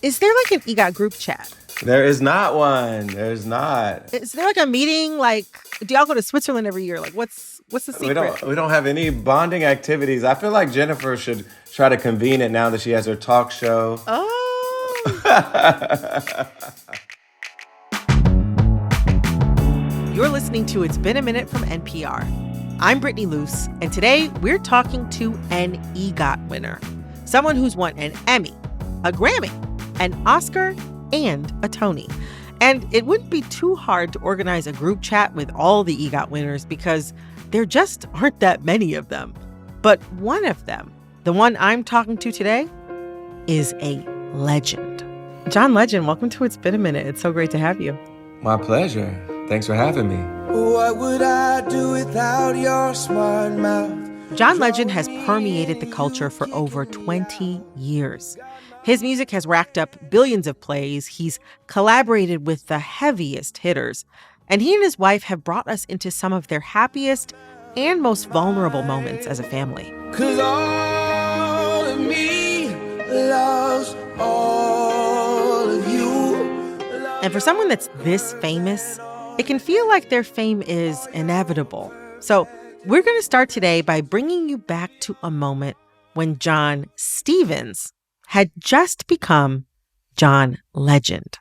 Is there like an EGOT group chat? There is not one. There's not. Is there like a meeting? Like, do y'all go to Switzerland every year? Like, what's the secret? We don't have any bonding activities. I feel like Jennifer should try to convene it now that she has her talk show. Oh. You're listening to It's Been a Minute from NPR. I'm Brittany Luce, and today we're talking to an EGOT winner. Someone who's won an Emmy, a Grammy, an Oscar, and a Tony. And it wouldn't be too hard to organize a group chat with all the EGOT winners because there just aren't that many of them. But one of them, the one I'm talking to today, is a legend. John Legend, welcome to It's Been a Minute. It's so great to have you. My pleasure. Thanks for having me. What would I do without your smart mouth? John Legend has permeated the culture for over 20 years. His music has racked up billions of plays. He's collaborated with the heaviest hitters. And he and his wife have brought us into some of their happiest and most vulnerable moments as a family. 'Cause all of me loves all of you. And for someone that's this famous, it can feel like their fame is inevitable. So we're going to start today by bringing you back to a moment when John Stevens had just become John Legend.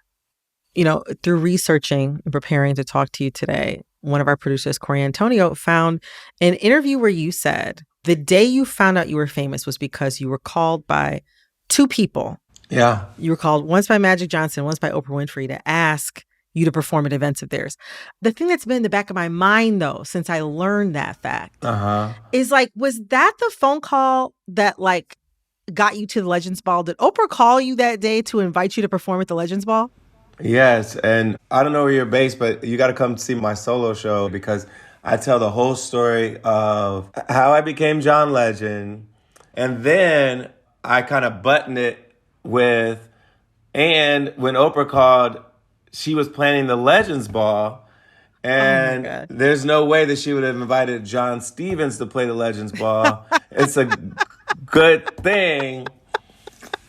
You know, through researching and preparing to talk to you today, one of our producers, Corey Antonio, found an interview where you said the day you found out you were famous was because you were called by two people. Yeah. You were called once by Magic Johnson, once by Oprah Winfrey to ask you to perform at events of theirs. The thing that's been in the back of my mind, though, since I learned that fact, is like, was that the phone call that like got you to the Legends Ball? Did Oprah call you that day to invite you to perform at the Legends Ball? Yes, and I don't know where you're based, but you got to come see my solo show because I tell the whole story of how I became John Legend, and then I kind of button it with, and when Oprah called, she was planning the Legends Ball, and there's no way that she would have invited John Stevens to play the Legends Ball. It's a good thing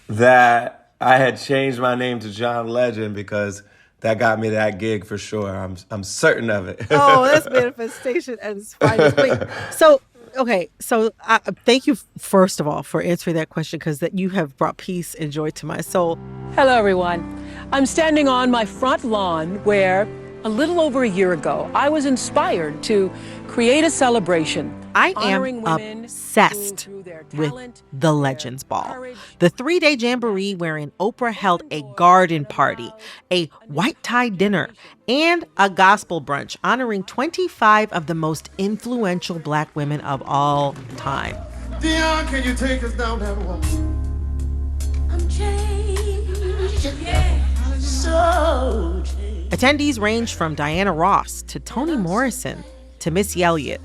that I had changed my name to John Legend because that got me that gig for sure. I'm certain of it. Oh, that's manifestation at its finest. Wait, so thank you first of all for answering that question because that you have brought peace and joy to my soul. Hello, everyone. I'm standing on my front lawn where a little over a year ago, I was inspired to create a celebration. I am obsessed with the Legends Ball, the 3-day jamboree wherein Oprah held a garden party, a white tie dinner, and a gospel brunch honoring 25 of the most influential Black women of all time. Dion, can you take us down that walk? I'm changed. Yeah. So changed. Attendees ranged from Diana Ross to Toni Morrison to Missy Elliott.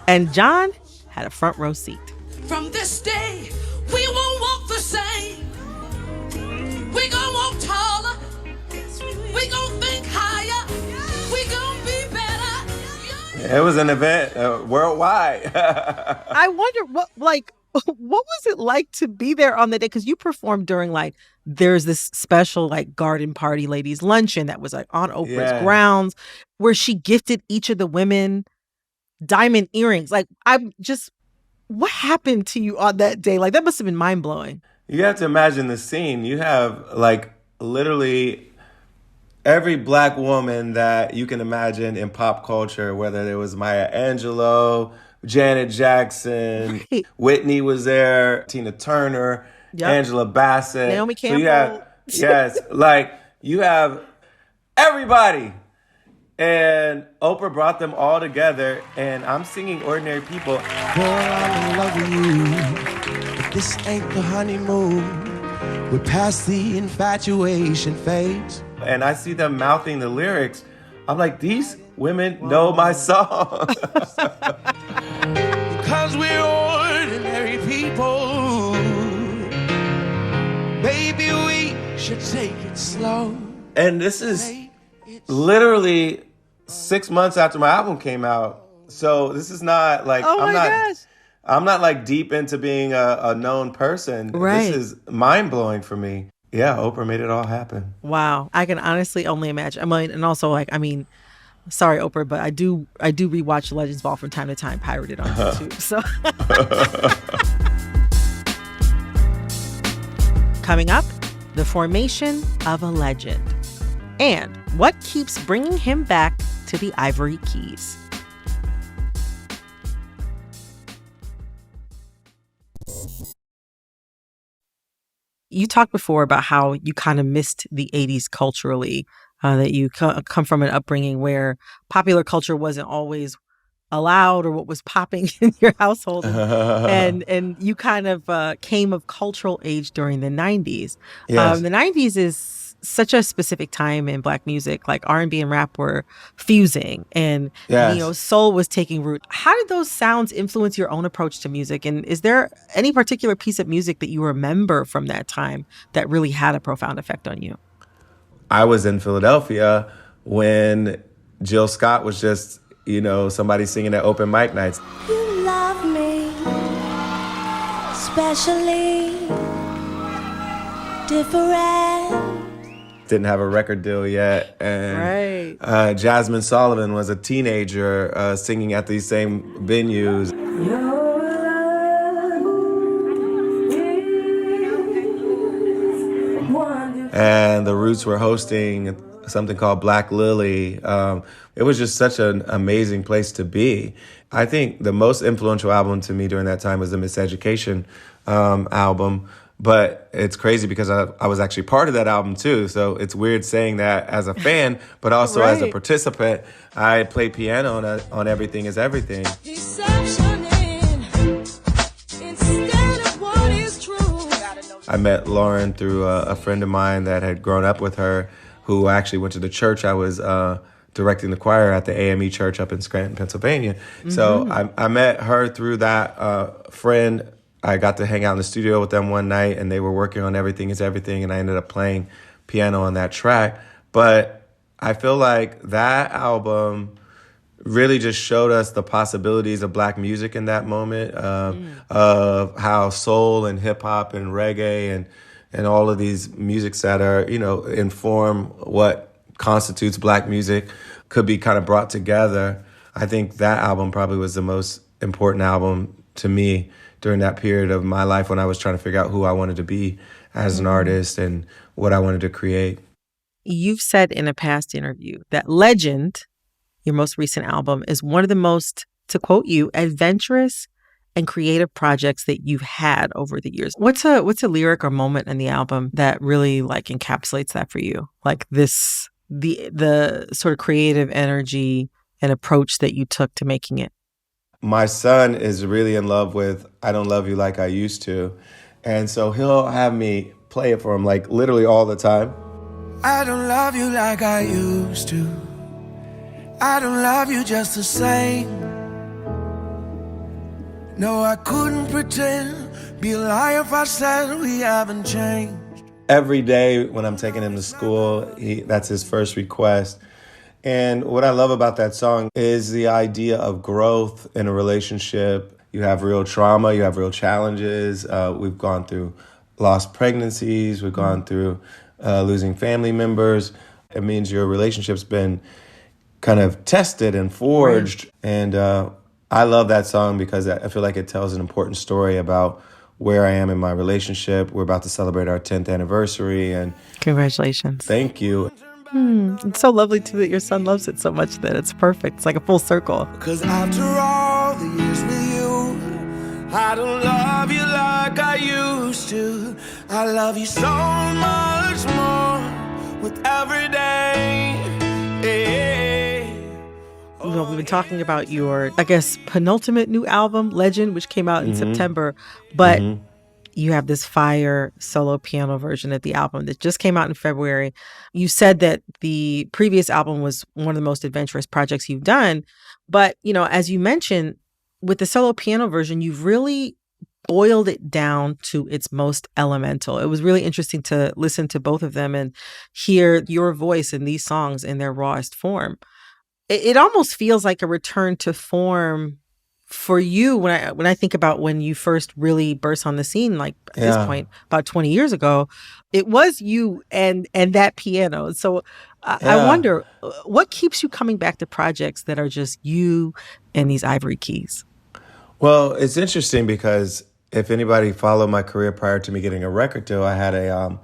And John had a front row seat. From this day, we won't walk the same. We gonna walk taller. We gonna think higher. We gonna be better. It was an event worldwide. I wonder what was it like to be there on the day? Because you performed during there's this special garden party ladies luncheon that was on Oprah's grounds where she gifted each of the women diamond earrings. What happened to you on that day? That must have been mind blowing. You have to imagine the scene. You have literally every Black woman that you can imagine in pop culture, whether there was Maya Angelou, Janet Jackson, right. Whitney was there, Tina Turner, Angela Bassett, Naomi Campbell. You have everybody. And Oprah brought them all together, and I'm singing Ordinary People. Girl, I'm in love with you, but this ain't the honeymoon. We're past the infatuation phase. And I see them mouthing the lyrics. I'm like, these women know my song. Because we're ordinary people. Maybe we should take it slow. And this is literally 6 months after my album came out. So this is not I'm not deep into being a known person. Right. This is mind blowing for me. Yeah, Oprah made it all happen. Wow. I can honestly only imagine. I mean, and also sorry, Oprah, but I do rewatch Legends Ball from time to time, pirated on YouTube. So coming up, the formation of a legend and what keeps bringing him back to the Ivory Keys. You talked before about how you kind of missed the 80s culturally, that you come from an upbringing where popular culture wasn't always allowed or what was popping in your household. And you kind of came of cultural age during the 90s. Yes. The 90s is such a specific time in Black music. Like R&B and rap were fusing and Yes. soul was taking root. How did those sounds influence your own approach to music? And is there any particular piece of music that you remember from that time that really had a profound effect on you? I was in Philadelphia when Jill Scott was just, somebody singing at open mic nights. You love me, especially different. Didn't have a record deal yet. And Right. Jasmine Sullivan was a teenager singing at these same venues. And the Roots were hosting something called Black Lily. It was just such an amazing place to be. I think the most influential album to me during that time was the Miseducation album. But it's crazy because I was actually part of that album too. So it's weird saying that as a fan, but also as a Right. participant. I played piano on Everything Is Everything. Instead of what is true. I met Lauren through a friend of mine that had grown up with her, who actually went to the church I was directing the choir at, the AME church up in Scranton, Pennsylvania. So I met her through that friend. I got to hang out in the studio with them one night, and they were working on Everything Is Everything, and I ended up playing piano on that track. But I feel like that album really just showed us the possibilities of Black music in that moment, of how soul and hip hop and reggae and all of these musics that are, inform what constitutes Black music could be kind of brought together. I think that album probably was the most important album to me during that period of my life when I was trying to figure out who I wanted to be as an artist and what I wanted to create. You've said in a past interview that Legend, your most recent album, is one of the most, to quote you, adventurous and creative projects that you've had over the years. What's a lyric or moment in the album that really encapsulates that for you? Like the sort of creative energy and approach that you took to making it. My son is really in love with I Don't Love You Like I Used To. And so he'll have me play it for him literally all the time. I don't love you like I used to. I don't love you just the same. No, I couldn't pretend. Be a liar if I said we haven't changed. Every day when I'm taking him to school, that's his first request. And what I love about that song is the idea of growth in a relationship. You have real trauma, you have real challenges. We've gone through lost pregnancies, we've gone through losing family members. It means your relationship's been kind of tested and forged. Right. And I love that song because I feel like it tells an important story about where I am in my relationship. We're about to celebrate our 10th anniversary. And Congratulations. thank you. It's so lovely too that your son loves it so much that it's perfect. It's like a full circle. Cause after all the years with you, I don't love you like I used to. I love you so much more with every day. We've been talking about your, I guess, penultimate new album, Legend, which came out in September. But you have this fire solo piano version of the album that just came out in February. You said that the previous album was one of the most adventurous projects you've done. But, as you mentioned, with the solo piano version, you've really boiled it down to its most elemental. It was really interesting to listen to both of them and hear your voice in these songs in their rawest form. It almost feels like a return to form for you, when I think about when you first really burst on the scene, like at this Yeah. point, about 20 years ago, it was you and that piano. So I Yeah. wonder what keeps you coming back to projects that are just you and these ivory keys. Well, it's interesting because if anybody followed my career prior to me getting a record deal, I had a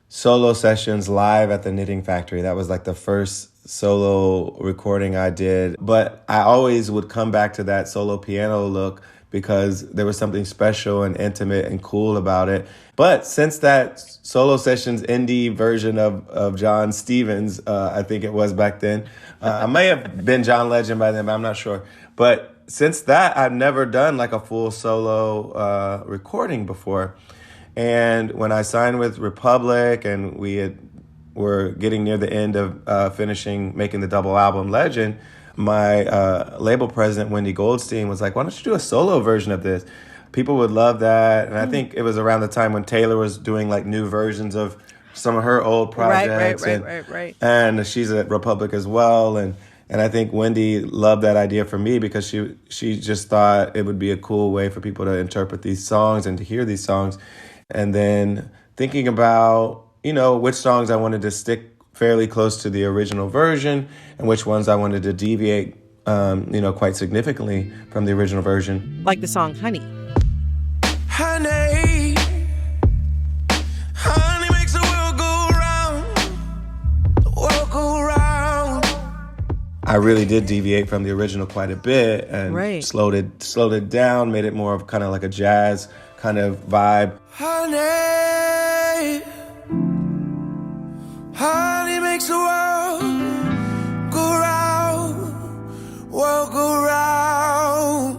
solo sessions live at the Knitting Factory. That was like the first solo recording I did. But I always would come back to that solo piano look because there was something special and intimate and cool about it. But since that solo sessions indie version of John Stevens, I think it was back then, I may have been John Legend by then, but I'm not sure. But since that, I've never done like a full solo recording before. And when I signed with Republic and were getting near the end of making the double album Legend, my label president, Wendy Goldstein, was like, why don't you do a solo version of this? People would love that. And I think it was around the time when Taylor was doing like new versions of some of her old projects. Right. And she's at Republic as well. And I think Wendy loved that idea for me because she just thought it would be a cool way for people to interpret these songs and to hear these songs. And then thinking about, which songs I wanted to stick fairly close to the original version and which ones I wanted to deviate, quite significantly from the original version. Like the song Honey. Honey, honey makes the world go round, the world go round. I really did deviate from the original quite a bit and slowed it down, made it more of kind of like a jazz kind of vibe. Honey, honey makes the world go round, world go round.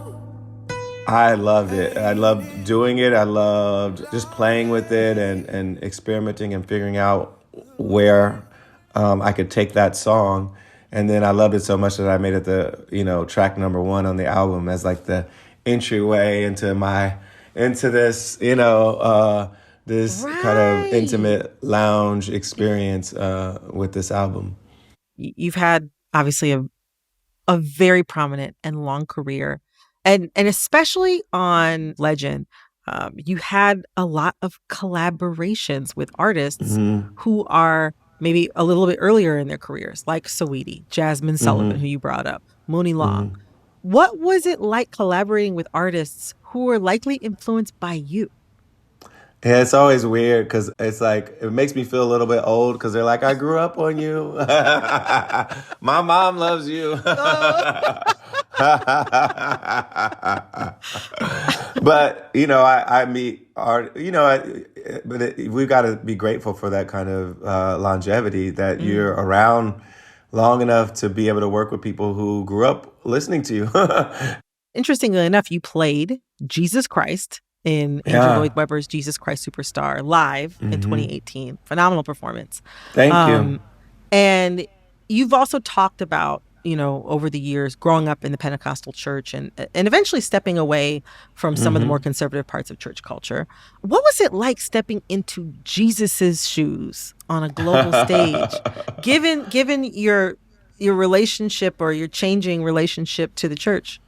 I loved it. I loved doing it. I loved just playing with it and experimenting and figuring out where I could take that song. And then I loved it so much that I made it the, track number 1 on the album as like the entryway into this, this kind of intimate lounge experience with this album. You've had obviously a very prominent and long career. And especially on Legend, you had a lot of collaborations with artists who are maybe a little bit earlier in their careers, like Saweetie, Jasmine Sullivan, who you brought up, Moni Long. What was it like collaborating with artists who were likely influenced by you? Yeah, it's always weird because it's like, it makes me feel a little bit old because they're like, I grew up on you. My mom loves you. But, I meet art, we've got to be grateful for that kind of longevity that you're around long enough to be able to work with people who grew up listening to you. Interestingly enough, you played Jesus Christ in Andrew Lloyd Webber's Jesus Christ Superstar live in 2018. Phenomenal performance. Thank you. And you've also talked about, over the years, growing up in the Pentecostal church and eventually stepping away from some of the more conservative parts of church culture. What was it like stepping into Jesus's shoes on a global stage, given your relationship or your changing relationship to the church?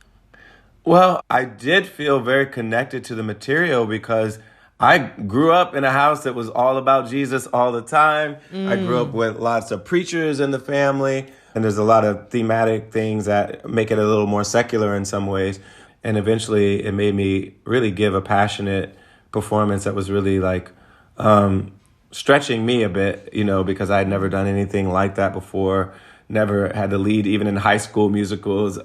Well, I did feel very connected to the material because I grew up in a house that was all about Jesus all the time. I grew up with lots of preachers in the family, and there's a lot of thematic things that make it a little more secular in some ways. And eventually it made me really give a passionate performance that was really like stretching me a bit, because I had never done anything like that before. Never had to lead even in high school musicals.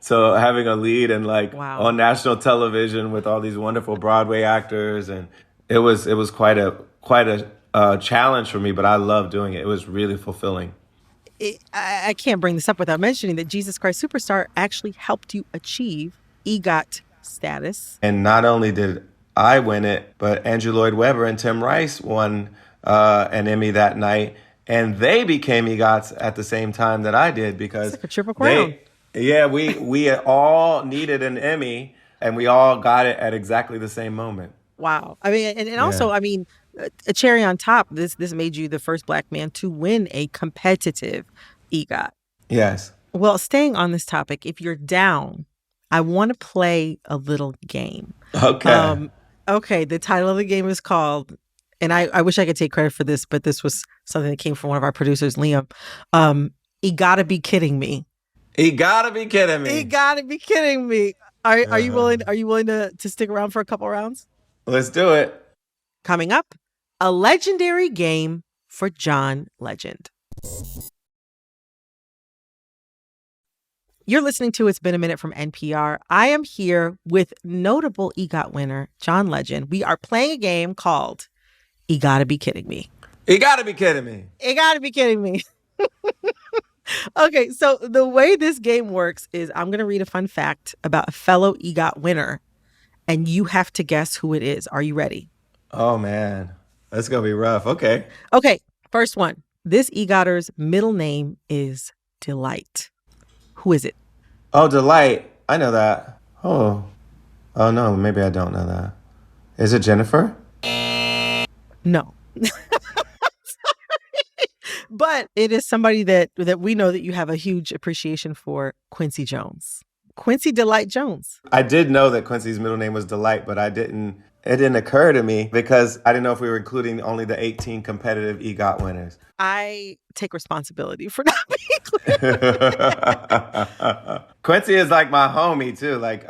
So having a lead and on national television with all these wonderful Broadway actors, and it was quite a challenge for me, but I loved doing it. It was really fulfilling. I can't bring this up without mentioning that Jesus Christ Superstar actually helped you achieve EGOT status. And not only did I win it, but Andrew Lloyd Webber and Tim Rice won an Emmy that night. And they became EGOTs at the same time that I did because it's like a triple crown. We all needed an Emmy and we all got it at exactly the same moment. Wow. I mean, and also, I mean, a cherry on top, this made you the first Black man to win a competitive EGOT. Yes. Well, staying on this topic, if you're down I want to play a little game. Okay. Okay, the title of the game is called, and I wish I could take credit for this, but this was something that came from one of our producers, Liam. You gotta be kidding me. He gotta be kidding You me. gotta be kidding me. Are you willing? Are you willing to stick around for a couple rounds? Let's do it. Coming up, a legendary game for John Legend. You're listening to It's Been a Minute from NPR. I am here with notable EGOT winner, John Legend. We are playing a game called You Gotta Be Kidding Me. You gotta be kidding me. You gotta be kidding me. Okay, so the way this game works is I'm going to read a fun fact about a fellow EGOT winner, and you have to guess who it is. Are you ready? Oh, man. That's gonna be rough. Okay. Okay, first one. This EGOTer's middle name is Delight. Who is it? Oh, Delight. I know that. Oh. Oh, no. Maybe I don't know that. Is it Jennifer? No. But it is somebody that we know that you have a huge appreciation for, Quincy Jones. Quincy Delight Jones. I did know that Quincy's middle name was Delight, but it didn't occur to me because I didn't know if we were including only the 18 competitive EGOT winners. I take responsibility for not being clear. Quincy is like my homie too. Like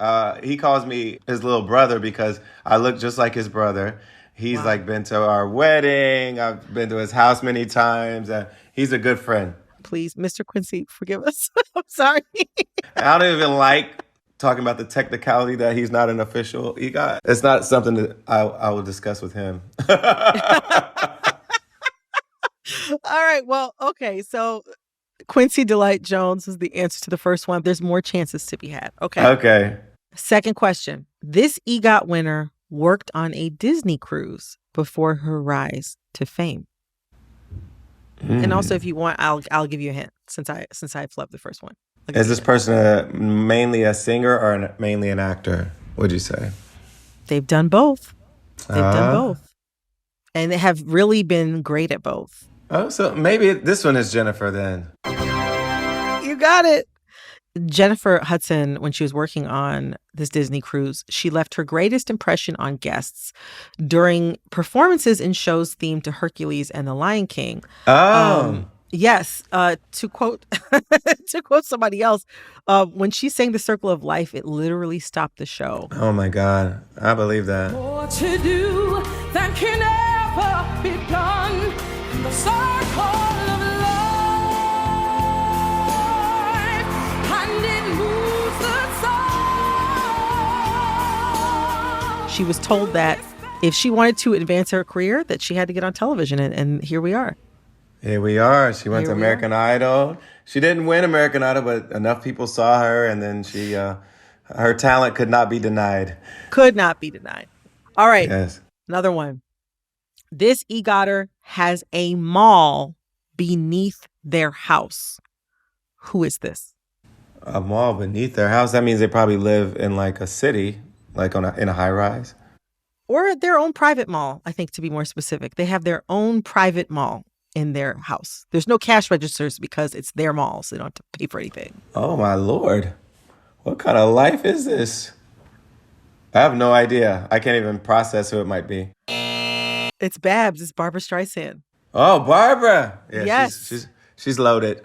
he calls me his little brother because I look just like his brother. He's like been to our wedding. I've been to his house many times. He's a good friend. Please, Mr. Quincy, forgive us. I'm sorry. I don't even like talking about the technicality that he's not an official EGOT. It's not something that I will discuss with him. All right. Well, okay. So Quincy Delight Jones was the answer to the first one. There's more chances to be had. Okay. Okay. Second question. This EGOT winner worked on a Disney cruise before her rise to fame. And also, if you want, I'll give you a hint since I flubbed the first one. Is this person mainly a singer or mainly an actor? Would you say? They've done both. They've done both, and they have really been great at both. Oh, so maybe this one is Jennifer then. You got it. Jennifer Hudson, when she was working on this Disney cruise, she left her greatest impression on guests during performances in shows themed to Hercules and The Lion King. Oh. Yes. To quote somebody else, when she sang The Circle of Life, it literally stopped the show. Oh my God. I believe that. More to do than can ever be done. The circle of life, and it moves the soul. She was told that if she wanted to advance her career, that she had to get on television, and here we are. Here we are. She went to American Idol. She didn't win American Idol, but enough people saw her, and then her talent could not be denied. Could not be denied. All right. Yes. Another one. This EGOTer has a mall beneath their house. Who is this? A mall beneath their house. That means they probably live in like a city, like in a high rise. Or their own private mall, I think, to be more specific. They have their own private mall in their house. There's no cash registers because it's their mall, so they don't have to pay for anything. Oh, my Lord. What kind of life is this? I have no idea. I can't even process who it might be. It's Babs. It's Barbara Streisand. Oh, Barbara. Yeah, yes. She's loaded.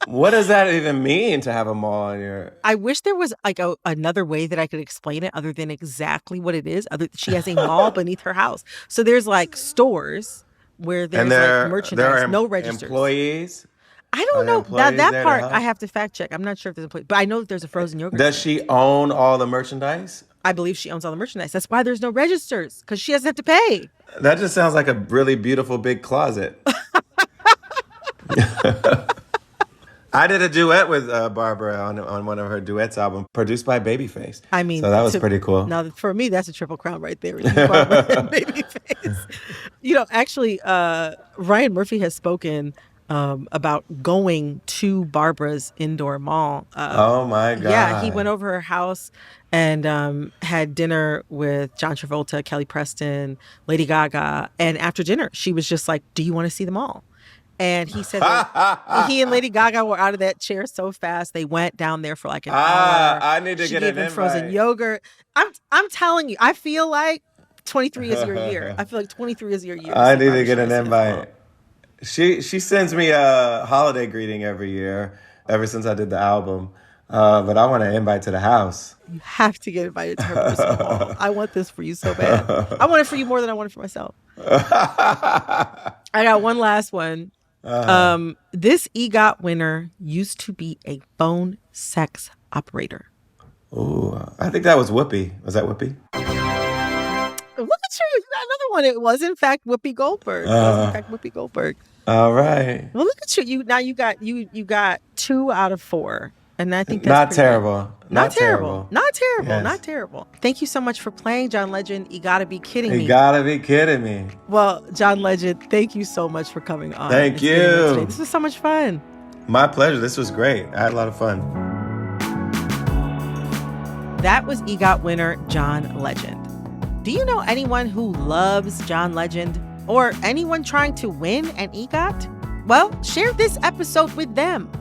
What does that even mean to have a mall in your... I wish there was like another way that I could explain it other than exactly what it is. She has a mall beneath her house. So there's like stores where there's like merchandise, no registers. Employees? I don't know. That part I have to fact check. I'm not sure if there's employees, but I know that there's a frozen yogurt. Does she own all the merchandise? I believe she owns all the merchandise. That's why there's no registers, because she doesn't have to pay. That just sounds like a really beautiful big closet. I did a duet with Barbara on one of her duets album, produced by Babyface. I mean, so that was pretty cool. Now, for me, that's a triple crown right there. Barbara and Babyface. Actually, Ryan Murphy has spoken about going to Barbara's indoor mall. Oh my God! Yeah, he went over her house and had dinner with John Travolta, Kelly Preston, Lady Gaga, and after dinner, she was just like, "Do you want to see the mall?" And he said that he and Lady Gaga were out of that chair so fast. They went down there for like an hour. I need to She get gave an him frozen invite. yogurt. I'm telling you, I feel like 23 is your year. I feel like 23 is your year. I So need to probably get an should have said invite. She sends me a holiday greeting every year, ever since I did the album. But I want an invite to the house. You have to get invited to her personal ball. I want this for you so bad. I want it for you more than I want it for myself. I got one last one. This EGOT winner used to be a phone sex operator. Ooh, I think that was Whoopi. Was that Whoopi? Look at you. You got another one. It was, in fact, Whoopi Goldberg. All right. Well, look at you. You got 2 out of 4. And I think that's Not pretty good. terrible. Not terrible. Yes. Not terrible. Thank you so much for playing, John Legend. You gotta be kidding me. You gotta be kidding me. Well, John Legend, thank you so much for coming on. Thank and spending it you. today. This was so much fun. My pleasure. This was great. I had a lot of fun. That was EGOT winner John Legend. Do you know anyone who loves John Legend or anyone trying to win an EGOT? Well, share this episode with them.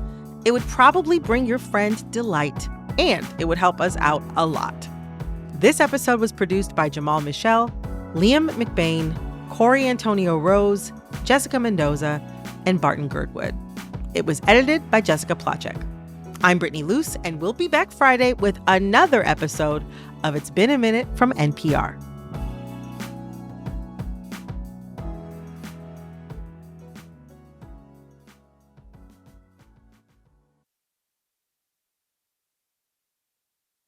It would probably bring your friend delight, and it would help us out a lot. This episode was produced by Jamal Michelle, Liam McBain, Corey Antonio Rose, Jessica Mendoza, and Barton Girdwood. It was edited by Jessica Plachek. I'm Brittany Luce, and we'll be back Friday with another episode of It's Been a Minute from NPR.